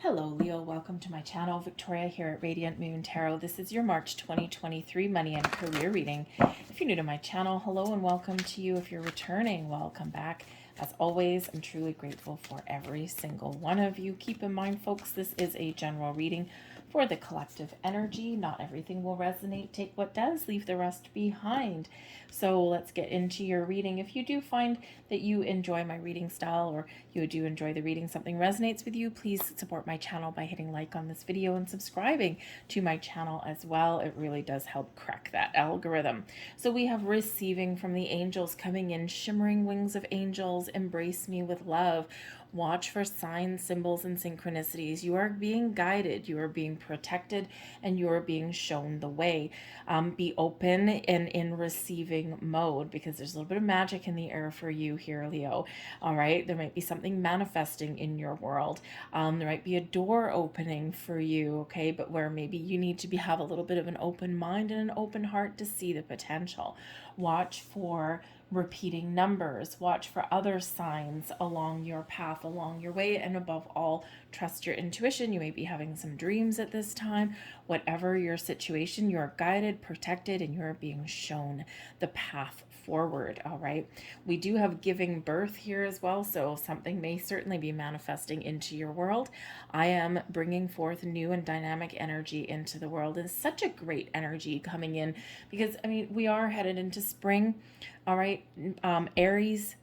Hello, Leo. Welcome to my channel. Victoria here at Radiant Moon Tarot. This is your March 2023 money and career reading. If you're new to my channel, hello and welcome to you. If you're returning, welcome back. As always, I'm truly grateful for every single one of you. Keep in mind, folks, this is a general reading for the collective energy. Not everything will resonate. Take what does, leave the rest behind. So let's get into your reading. If you do find that you enjoy my reading style or you do enjoy the reading, something resonates with you, please support my channel by hitting like on this video and subscribing to my channel as well. It really does help crack that algorithm. So we have receiving from the angels coming in, shimmering wings of angels, embrace me with love. Watch for signs, symbols, and synchronicities. You are being guided, you are being protected, and you are being shown the way. Be open and in receiving mode because there's a little bit of magic in the air for you here, Leo. All right, there might be something manifesting in your world. There might be a door opening for you, okay, but where maybe you need to have a little bit of an open mind and an open heart to see the potential. Watch for repeating numbers. Watch for other signs along your path, along your way, and above all, trust your intuition. You may be having some dreams at this time. Whatever your situation, you are guided, protected, and you are being shown the path forward. All right, we do have giving birth here as well, so something may certainly be manifesting into your world. I am bringing forth new and dynamic energy into the world. It's such a great energy coming in because I mean we are headed into spring. All right, Aries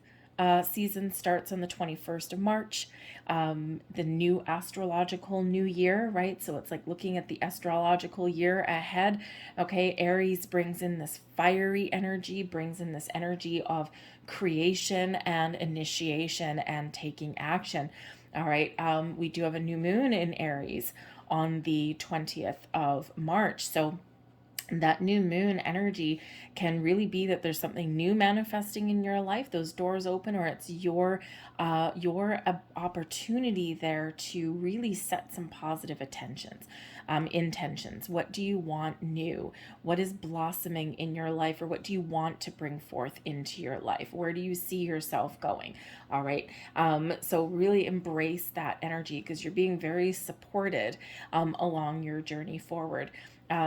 season starts on the 21st of March. The new astrological new year, right? So it's like looking at the astrological year ahead. Okay, Aries brings in this fiery energy, brings in this energy of creation and initiation and taking action. All right, we do have a new moon in Aries on the 20th of March. So that new moon energy can really be that there's something new manifesting in your life, those doors open, or it's your opportunity there to really set some positive intentions. What do you want new? What is blossoming in your life, or what do you want to bring forth into your life? Where do you see yourself going? All right, so really embrace that energy because you're being very supported along your journey forward.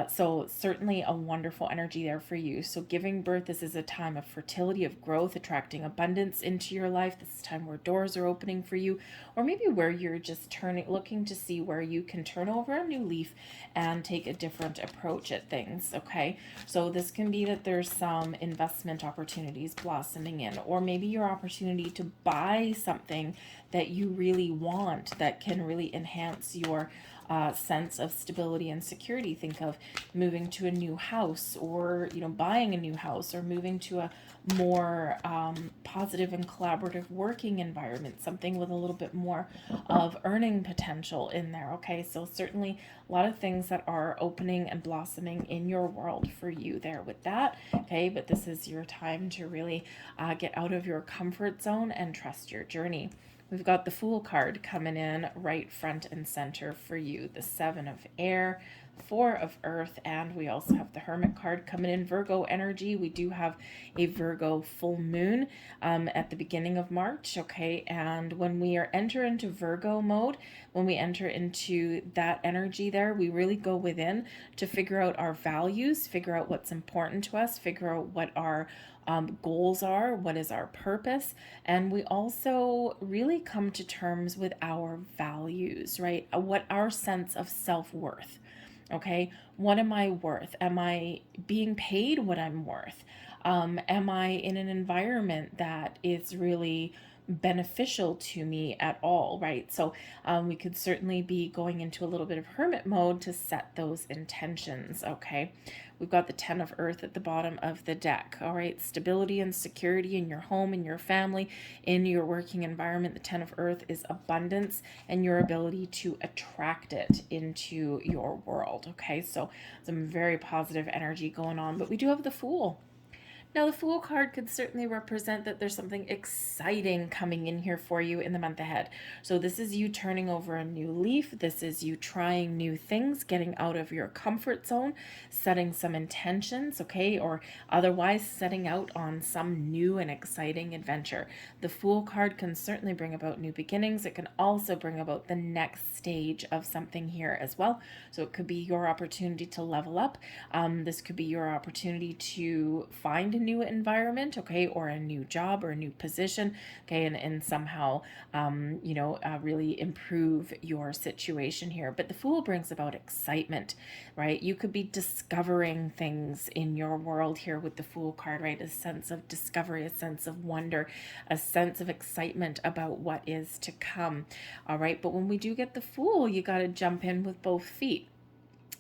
So certainly a wonderful energy there for you. So giving birth, this is a time of fertility, of growth, attracting abundance into your life. This is a time where doors are opening for you, or maybe where you're just looking to see where you can turn over a new leaf and take a different approach at things. Okay, so this can be that there's some investment opportunities blossoming in, or maybe your opportunity to buy something that you really want that can really enhance your sense of stability and security. Think of moving to a new house, or buying a new house, or moving to a more positive and collaborative working environment, something with a little bit more of earning potential in there. Okay, so certainly a lot of things that are opening and blossoming in your world for you there with that. Okay, but this is your time to really get out of your comfort zone and trust your journey. We've got the Fool card coming in right front and center for you. The Seven of Air, Four of Earth, and we also have the Hermit card coming in. Virgo energy. We do have a Virgo full moon at the beginning of March, okay? And when we enter into Virgo mode, when we enter into that energy there, we really go within to figure out our values, figure out what's important to us, figure out what our goals are, what is our purpose, and we also really come to terms with our values, right? What our sense of self-worth. Okay, what am I worth? Am I being paid what I'm worth? Am I in an environment that is really beneficial to me at all, right? So we could certainly be going into a little bit of hermit mode to set those intentions. Okay, we've got the Ten of Earth at the bottom of the deck. All right, stability and security in your home, in your family, in your working environment. The Ten of Earth is abundance and your ability to attract it into your world. Okay, so some very positive energy going on, but we do have the Fool. Now, the Fool card could certainly represent that there's something exciting coming in here for you in the month ahead. So, this is you turning over a new leaf. This is you trying new things, getting out of your comfort zone, setting some intentions, okay, or otherwise setting out on some new and exciting adventure. The Fool card can certainly bring about new beginnings. It can also bring about the next stage of something here as well. So, it could be your opportunity to level up. This could be your opportunity to find a new environment, okay, or a new job or a new position, okay, and somehow, really improve your situation here. But the Fool brings about excitement, right? You could be discovering things in your world here with the Fool card, right? A sense of discovery, a sense of wonder, a sense of excitement about what is to come, all right? But when we do get the Fool, you got to jump in with both feet.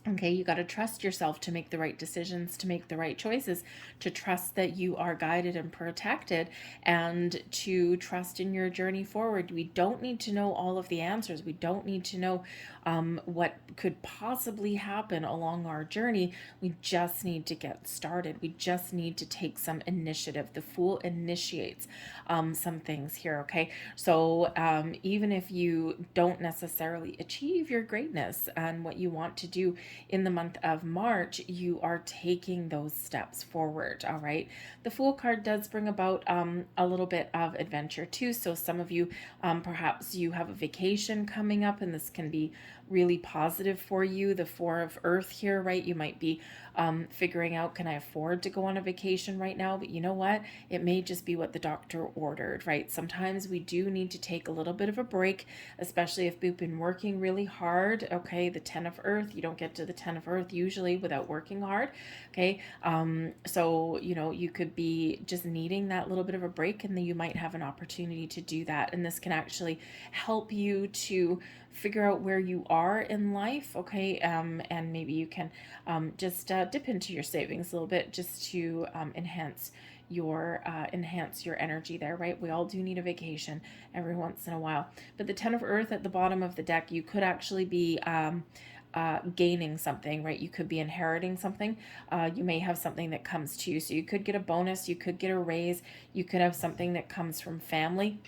Okay, you got to trust yourself to make the right decisions, to make the right choices, to trust that you are guided and protected, and to trust in your journey forward. We don't need to know all of the answers. We don't need to know what could possibly happen along our journey. We just need to get started. We just need to take some initiative. The Fool initiates some things here, okay? So even if you don't necessarily achieve your greatness and what you want to do in the month of March, you are taking those steps forward, all right? The Fool card does bring about a little bit of adventure too. So some of you, perhaps you have a vacation coming up, and this can be really positive for you. The Four of Earth here, right? You might be figuring out, can I afford to go on a vacation right now? But you know what? It may just be what the doctor ordered, right? Sometimes we do need to take a little bit of a break, especially if we've been working really hard. Okay, the 10 of Earth, you don't get to the 10 of Earth usually without working hard. Okay, so you could be just needing that little bit of a break, and then you might have an opportunity to do that. And this can actually help you to figure out where you are in life, okay, and maybe you can just dip into your savings a little bit just to enhance your energy there, right? We all do need a vacation every once in a while. But the 10 of Earth at the bottom of the deck, you could actually be gaining something, right? You could be inheriting something. You may have something that comes to you. So you could get a bonus, you could get a raise, you could have something that comes from family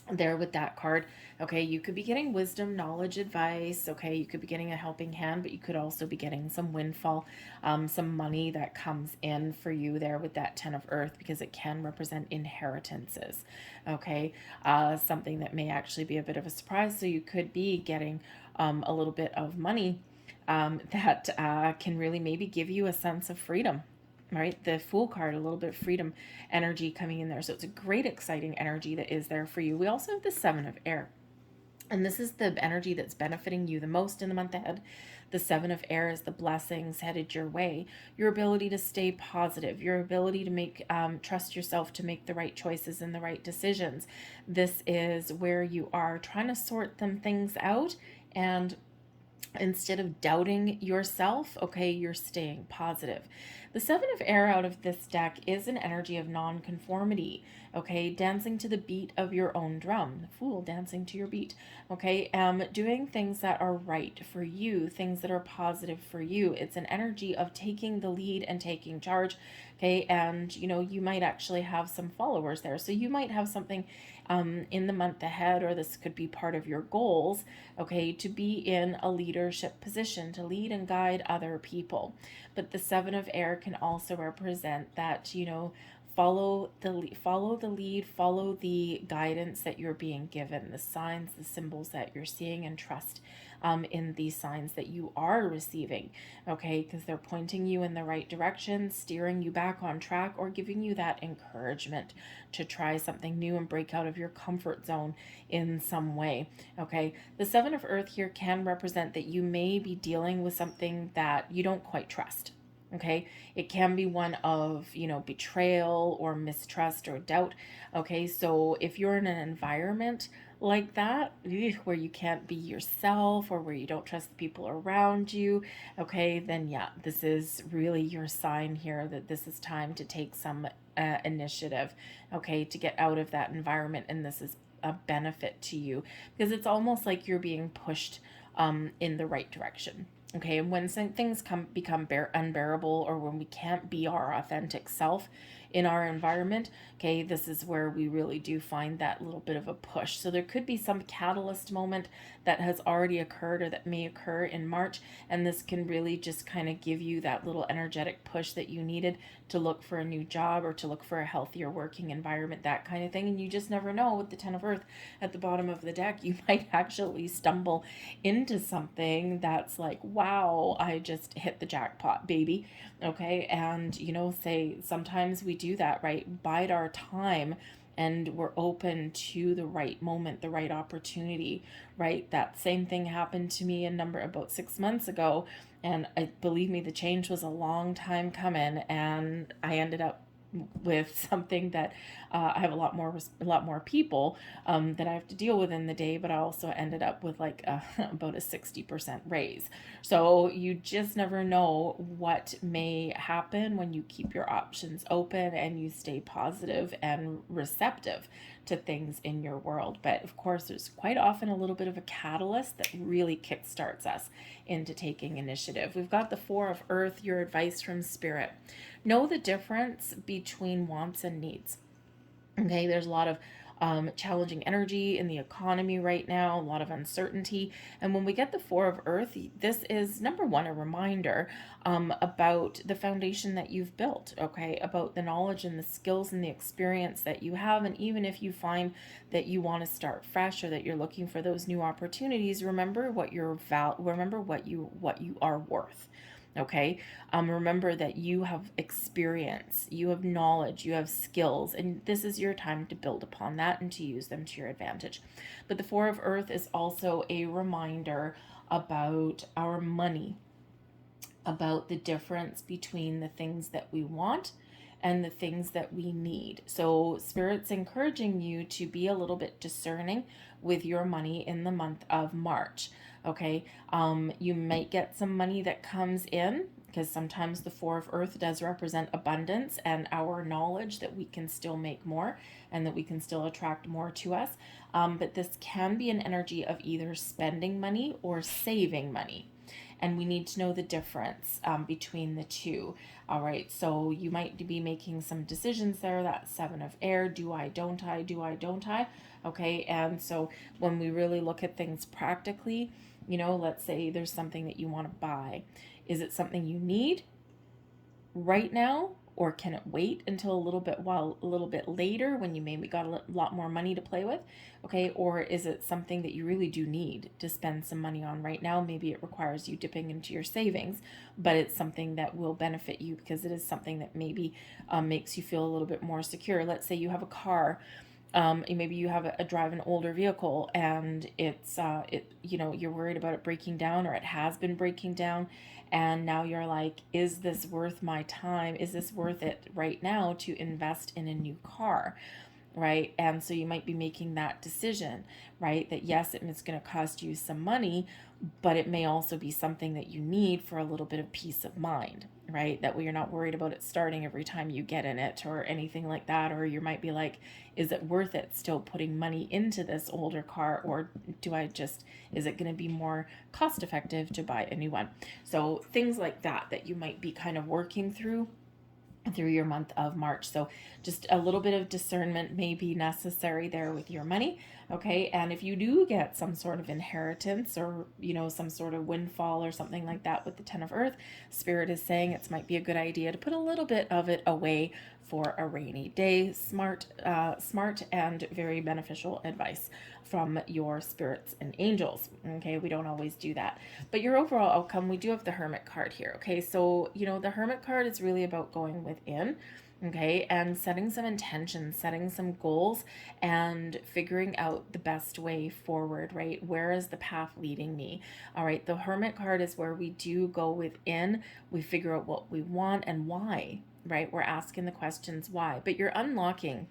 there with that card. Okay, you could be getting wisdom, knowledge, advice. Okay, you could be getting a helping hand, but you could also be getting some windfall, some money that comes in for you there with that 10 of Earth, because it can represent inheritances. Okay, something that may actually be a bit of a surprise. So you could be getting a little bit of money that can really maybe give you a sense of freedom. Right, the Fool card, a little bit of freedom energy coming in there. So it's a great, exciting energy that is there for you. We also have the 7 of Air. And this is the energy that's benefiting you the most in the month ahead. The 7 of Air is the blessings headed your way, your ability to stay positive, your ability to make trust yourself to make the right choices and the right decisions. This is where you are trying to sort them things out, and instead of doubting yourself, okay, you're staying positive. The 7 of Air out of this deck is an energy of non-conformity, okay, dancing to the beat of your own drum. The Fool dancing to your beat, okay, doing things that are right for you, things that are positive for you. It's an energy of taking the lead and taking charge, okay, and you might actually have some followers there. So you might have something in the month ahead, or this could be part of your goals, okay, to be in a leadership position, to lead and guide other people. But the 7 of Air can also represent that, follow the lead, follow the guidance that you're being given, the signs, the symbols that you're seeing, and trust in these signs that you are receiving, okay, because they're pointing you in the right direction, steering you back on track, or giving you that encouragement to try something new and break out of your comfort zone in some way, okay. The 7 of Earth here can represent that you may be dealing with something that you don't quite trust. Okay, it can be one of, betrayal or mistrust or doubt. Okay, so if you're in an environment like that, where you can't be yourself, or where you don't trust the people around you, okay, then yeah, this is really your sign here that this is time to take some initiative, okay, to get out of that environment. And this is a benefit to you, because it's almost like you're being pushed in the right direction. Okay, and when some things become unbearable, or when we can't be our authentic self in our environment, okay, this is where we really do find that little bit of a push. So there could be some catalyst moment that has already occurred or that may occur in March, and this can really just kind of give you that little energetic push that you needed to look for a new job or to look for a healthier working environment, that kind of thing. And you just never know, with the 10 of Earth at the bottom of the deck, you might actually stumble into something that's like, wow, I just hit the jackpot, baby. Okay. And, say sometimes we do that, right? Bide our time, and we're open to the right moment, the right opportunity, right? That same thing happened to me about 6 months ago. And believe me, the change was a long time coming, and I ended up with something that I have a lot more people that I have to deal with in the day, but I also ended up with like about a 60% raise. So you just never know what may happen when you keep your options open and you stay positive and receptive to things in your world. But of course, there's quite often a little bit of a catalyst that really kickstarts us into taking initiative. We've got the Four of Earth, your advice from Spirit. Know the difference between wants and needs. Okay, there's a lot of challenging energy in the economy right now, a lot of uncertainty. And when we get the Four of Earth, this is number one, a reminder about the foundation that you've built, okay, about the knowledge and the skills and the experience that you have. And even if you find that you want to start fresh or that you're looking for those new opportunities, remember remember what you are worth. Okay. Remember that you have experience, you have knowledge, you have skills, and this is your time to build upon that and to use them to your advantage. But the Four of Earth is also a reminder about our money, about the difference between the things that we want and the things that we need. So, Spirit's encouraging you to be a little bit discerning with your money in the month of March. Okay, you might get some money that comes in, because sometimes the Four of Earth does represent abundance and our knowledge that we can still make more and that we can still attract more to us. But this can be an energy of either spending money or saving money. And we need to know the difference between the two. All right, so you might be making some decisions there. That Seven of Air, do I, don't I, do I, don't I? Okay, and so when we really look at things practically, let's say there's something that you want to buy. Is it something you need right now, or can it wait until a little bit later when you maybe got a lot more money to play with? Okay, or is it something that you really do need to spend some money on right now? Maybe it requires you dipping into your savings, but it's something that will benefit you because it is something that maybe makes you feel a little bit more secure. Let's say you have a car. Maybe you have drive an older vehicle, and you're worried about it breaking down, or it has been breaking down, and now you're like, is this worth my time? Is this worth it right now to invest in a new car? Right? And so you might be making that decision, right? That yes, it's going to cost you some money, but it may also be something that you need for a little bit of peace of mind, right? That way you're not worried about it starting every time you get in it or anything like that. Or you might be like, is it worth it still putting money into this older car? Or is it going to be more cost effective to buy a new one? So things like that you might be kind of working through your month of March. So just a little bit of discernment may be necessary there with your money. Okay. And if you do get some sort of inheritance or, some sort of windfall or something like that with the 10 of Earth, Spirit is saying it might be a good idea to put a little bit of it away for a rainy day. Smart and very beneficial advice from your spirits and angels. Okay, we don't always do that. But your overall outcome, we do have the Hermit card here. Okay, so the Hermit card is really about going within. Okay, and setting some intentions, setting some goals, and figuring out the best way forward, right? Where is the path leading me? All right, the Hermit card is where we do go within, we figure out what we want and why, right? We're asking the questions why, but you're unlocking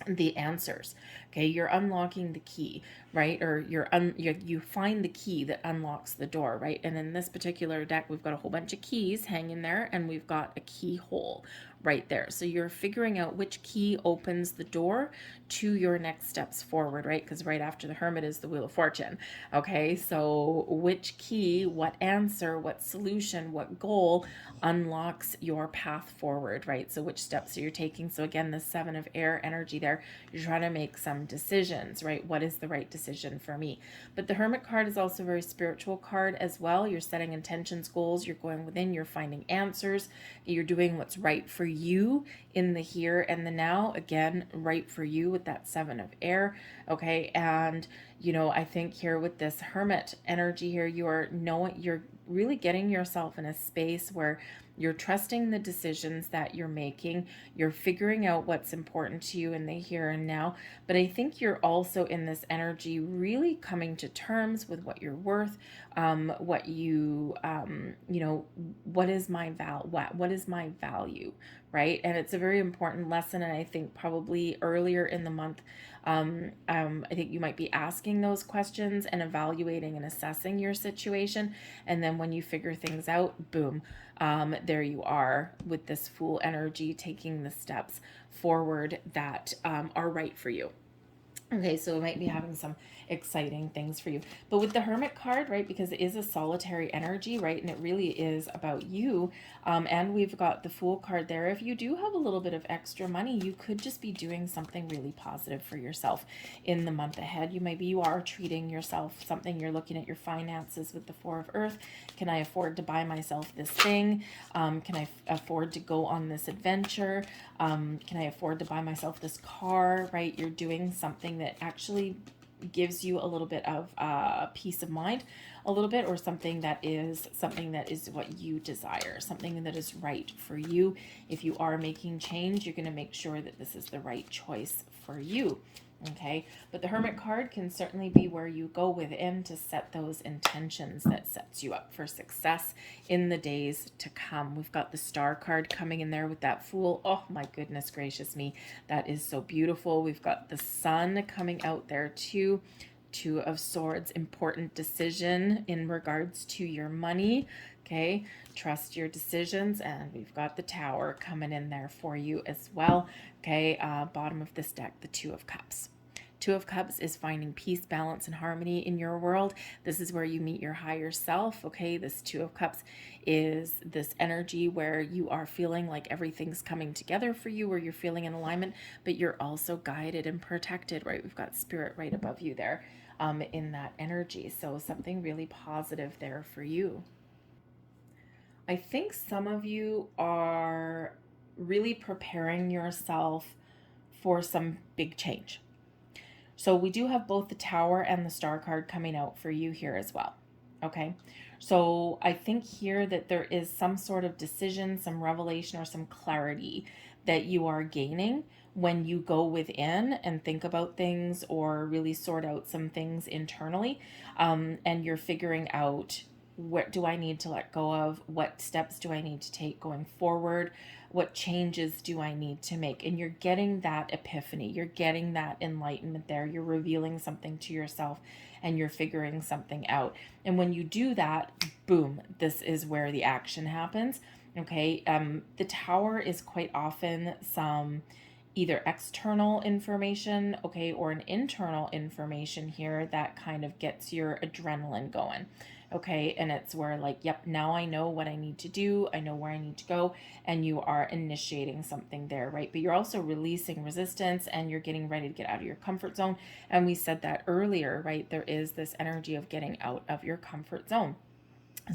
the answers. Okay, you're unlocking the key, right? Or you find the key that unlocks the door, right? And in this particular deck, we've got a whole bunch of keys hanging there, and we've got a keyhole, right there. So you're figuring out which key opens the door to your next steps forward, right? Because right after the Hermit is the Wheel of Fortune. Okay, so which key, what answer, what solution, what goal unlocks your path forward, right? So which steps are you taking? So again, the Seven of Air energy there, you're trying to make some decisions, right? What is the right decision for me? But the Hermit card is also a very spiritual card as well. You're setting intentions, goals, you're going within, you're finding answers, you're doing what's right for you in the here and the now. Again, right for you with that Seven of Air. Okay, and I think here with this Hermit energy here, you're really getting yourself in a space where you're trusting the decisions that you're making. You're figuring out what's important to you in the here and now. But I think you're also in this energy really coming to terms with what you're worth, what what is my what is my value, right? And it's a very important lesson. And I think probably earlier in the month, I think you might be asking those questions and evaluating and assessing your situation. And then when you figure things out, boom, there you are with this Fool energy, taking the steps forward that are right for you. Okay, so it might be having some exciting things for you. But with the Hermit card, right, because it is a solitary energy, right, and it really is about you, and we've got the Fool card there. If you do have a little bit of extra money, you could just be doing something really positive for yourself in the month ahead. You are treating yourself something. You're looking at your finances with the Four of Earth. Can I afford to buy myself this thing? Can I afford to go on this adventure? Can I afford to buy myself this car, right? You're doing something that actually gives you a little bit of peace of mind, a little bit, or something that is what you desire, something that is right for you. If you are making change, you're going to make sure that this is the right choice for you. Okay, but the Hermit card can certainly be where you go within to set those intentions that sets you up for success in the days to come. We've got the Star card coming in there with that Fool. Oh my goodness gracious me, that is so beautiful. We've got the Sun coming out there too. Two of Swords, important decision in regards to your money. Okay, trust your decisions. And we've got the Tower coming in there for you as well. Okay, bottom of this deck, the Two of Cups. Two of Cups is finding peace, balance, and harmony in your world. This is where you meet your higher self. Okay, this Two of Cups is this energy where you are feeling like everything's coming together for you, where you're feeling in alignment, but you're also guided and protected, right? We've got Spirit right above you there in that energy. So something really positive there for you. I think some of you are really preparing yourself for some big change. So we do have both the Tower and the Star card coming out for you here as well. Okay. So I think here that there is some sort of decision, some revelation, or some clarity that you are gaining when you go within and think about things or really sort out some things internally. And you're figuring out, what do I need to let go of? What steps do I need to take going forward? What changes do I need to make? And you're getting that epiphany. You're getting that enlightenment there. You're revealing something to yourself and you're figuring something out. And when you do that, boom, this is where the action happens. Okay. The Tower is quite often some either external information, okay, or an internal information here that kind of gets your adrenaline going. Okay, and it's where like, yep, now I know what I need to do, I know where I need to go, and you are initiating something there, right? But you're also releasing resistance and you're getting ready to get out of your comfort zone. And we said that earlier, right? There is this energy of getting out of your comfort zone.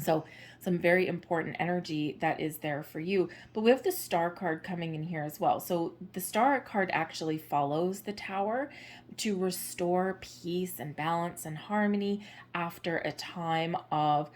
So some very important energy that is there for you. But we have the Star card coming in here as well. So the Star card actually follows the Tower to restore peace and balance and harmony after a time of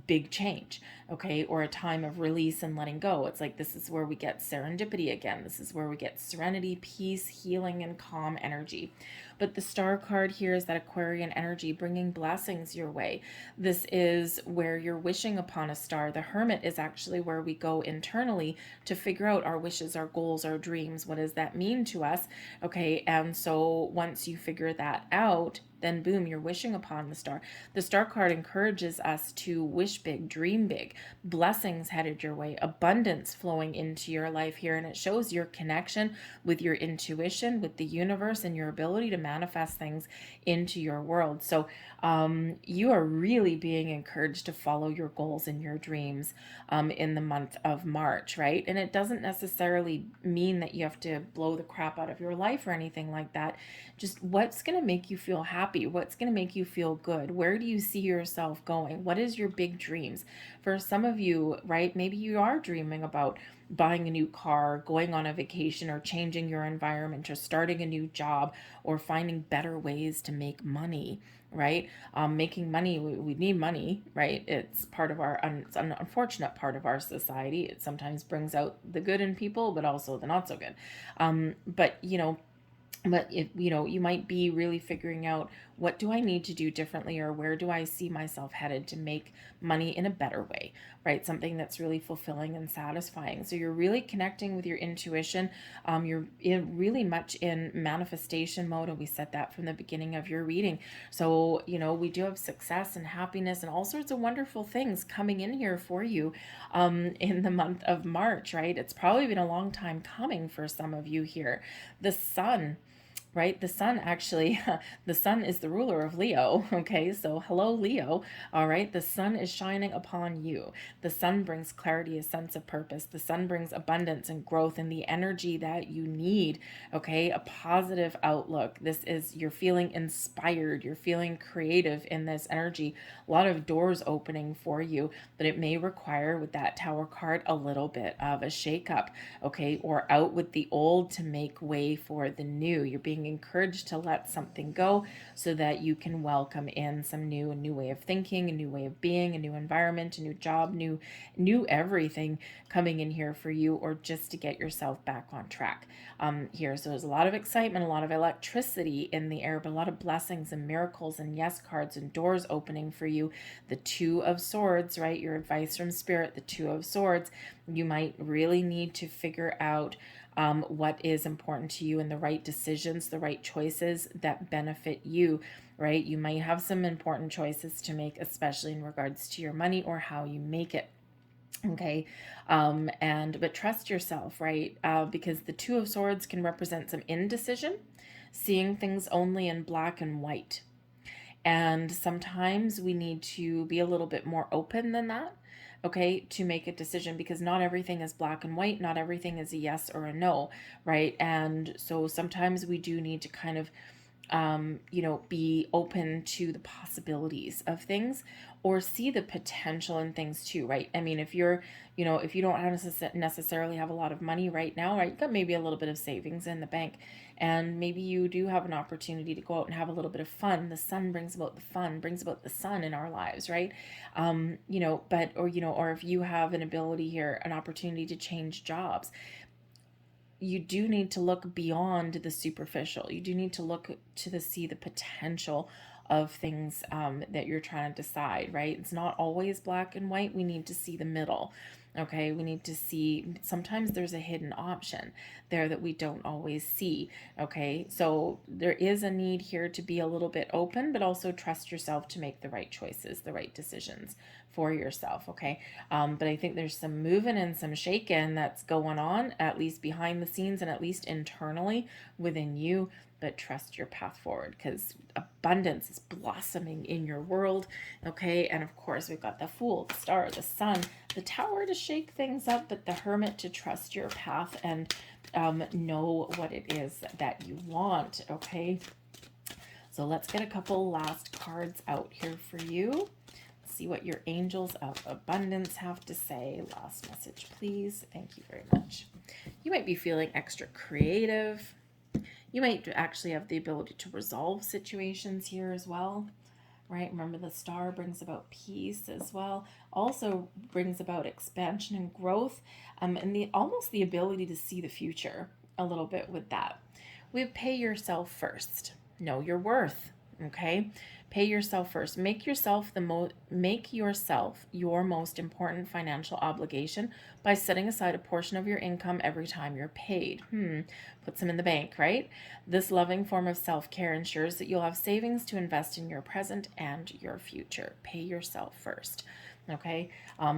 big change, okay, or a time of release and letting go. It's like this is where we get serendipity again. This is where we get serenity, peace, healing, and calm energy. But the Star card here is that Aquarian energy bringing blessings your way. This is where you're wishing upon a star. The Hermit is actually where we go internally to figure out our wishes, our goals, our dreams. What does that mean to us? Okay, and so once you figure that out, then boom, you're wishing upon the star. The star card encourages us to wish big, dream big, blessings headed your way, abundance flowing into your life here. And it shows your connection with your intuition, with the universe, and your ability to manifest things into your world. So you are really being encouraged to follow your goals and your dreams in the month of March, right? And it doesn't necessarily mean that you have to blow the crap out of your life or anything like that. Just what's going to make you feel happy? What's going to make you feel good? Where do you see yourself going? What is your big dreams? For some of you, right, maybe you are dreaming about buying a new car, going on a vacation, or changing your environment, or starting a new job, or finding better ways to make money, right? Making money, we need money, right? It's part of our, it's an unfortunate part of our society. It sometimes brings out the good in people, but also the not so good. But if you might be really figuring out, what do I need to do differently, or where do I see myself headed to make money in a better way, right? Something that's really fulfilling and satisfying. So you're really connecting with your intuition. You're really much in manifestation mode, and we said that from the beginning of your reading. So we do have success and happiness and all sorts of wonderful things coming in here for you in the month of March, right? It's probably been a long time coming for some of you here. The sun, right? The sun actually, the sun is the ruler of Leo. Okay, so hello, Leo. All right, the sun is shining upon you. The sun brings clarity, a sense of purpose. The sun brings abundance and growth and the energy that you need. Okay, a positive outlook. You're feeling inspired. You're feeling creative in this energy. A lot of doors opening for you, but it may require, with that Tower card, a little bit of a shakeup. Okay, or out with the old to make way for the new. You're being encouraged to let something go so that you can welcome in a new way of thinking, a new way of being, a new environment, a new job, new everything coming in here for you, or just to get yourself back on track here. So there's a lot of excitement, a lot of electricity in the air, but a lot of blessings and miracles and yes cards and doors opening for you. The Two of Swords, right? Your advice from Spirit, the Two of Swords. You might really need to figure out what is important to you and the right decisions, the right choices that benefit you, right? You might have some important choices to make, especially in regards to your money or how you make it. Okay. But trust yourself, right? Because the Two of Swords can represent some indecision, seeing things only in black and white. And sometimes we need to be a little bit more open than that, okay, to make a decision, because not everything is black and white. Not everything is a yes or a no, right? And so sometimes we do need to kind of be open to the possibilities of things, or see the potential in things too, right? I mean, if you don't necessarily have a lot of money right now, right, you've got maybe a little bit of savings in the bank, and maybe you do have an opportunity to go out and have a little bit of fun. The sun brings about the fun, brings about the sun in our lives, right? Or if you have an ability here, an opportunity to change jobs, you do need to look beyond the superficial. You do need to look to see the potential of things that you're trying to decide, right? It's not always black and white. We need to see the middle. Okay, we need to see, sometimes there's a hidden option there that we don't always see. Okay, so there is a need here to be a little bit open, but also trust yourself to make the right choices, the right decisions for yourself. Okay, but I think there's some moving and some shaking that's going on, at least behind the scenes and at least internally within you. But trust your path forward, because abundance is blossoming in your world. Okay, and of course we've got the Fool, the Star, the Sun, the Tower to shake things up, but the Hermit to trust your path and know what it is that you want. Okay, so let's get a couple last cards out here for you. See what your angels of abundance have to say. Last message, please. Thank you very much. You might be feeling extra creative. You might actually have the ability to resolve situations here as well, right? Remember, the Star brings about peace as well. Also brings about expansion and growth, and almost the ability to see the future a little bit with that. We pay yourself first. Know your worth. Okay, pay yourself first. Make yourself your most important financial obligation by setting aside a portion of your income every time you're paid. Put some in the bank, right? This loving form of self-care ensures that you'll have savings to invest in your present and your future. Pay yourself first. Okay.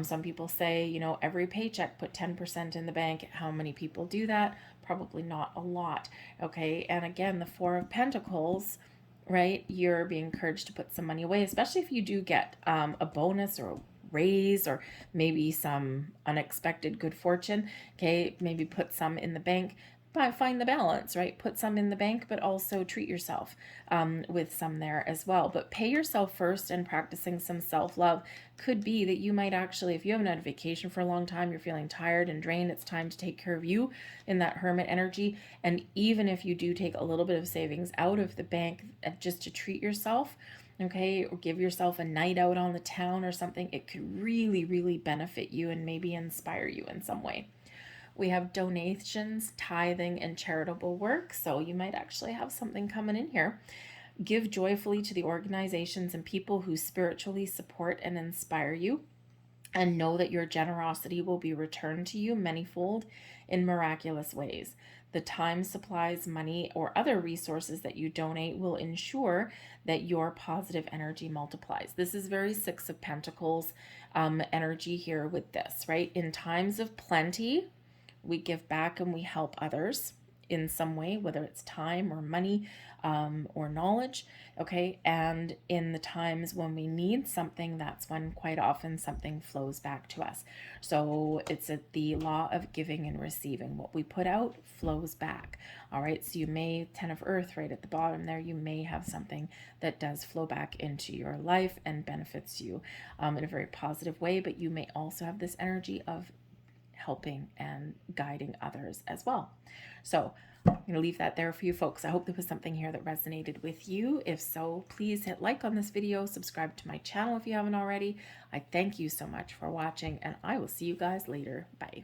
Some people say, every paycheck put 10% in the bank. How many people do that? Probably not a lot. Okay. And again, the Four of Pentacles, right? You're being encouraged to put some money away, especially if you do get a bonus or a raise or maybe some unexpected good fortune. Okay, maybe put some in the bank. But find the balance, right? Put some in the bank, but also treat yourself with some there as well. But pay yourself first, and practicing some self-love could be that you might actually, if you haven't had a vacation for a long time, you're feeling tired and drained, it's time to take care of you in that hermit energy. And even if you do take a little bit of savings out of the bank just to treat yourself, okay, or give yourself a night out on the town or something, it could really, really benefit you and maybe inspire you in some way. We have donations, tithing, and charitable work. So you might actually have something coming in here. Give joyfully to the organizations and people who spiritually support and inspire you. And know that your generosity will be returned to you manyfold in miraculous ways. The time, supplies, money, or other resources that you donate will ensure that your positive energy multiplies. This is very Six of Pentacles energy here with this, right? In times of plenty, we give back and we help others in some way, whether it's time or money or knowledge. Okay. And in the times when we need something, that's when quite often something flows back to us. So it's the law of giving and receiving. What we put out flows back. All right. So you may, 10 of Earth right at the bottom there, you may have something that does flow back into your life and benefits you in a very positive way. But you may also have this energy of helping and guiding others as well. So I'm going to leave that there for you folks. I hope there was something here that resonated with you. If so, please hit like on this video, subscribe to my channel if you haven't already. I thank you so much for watching, and I will see you guys later. Bye.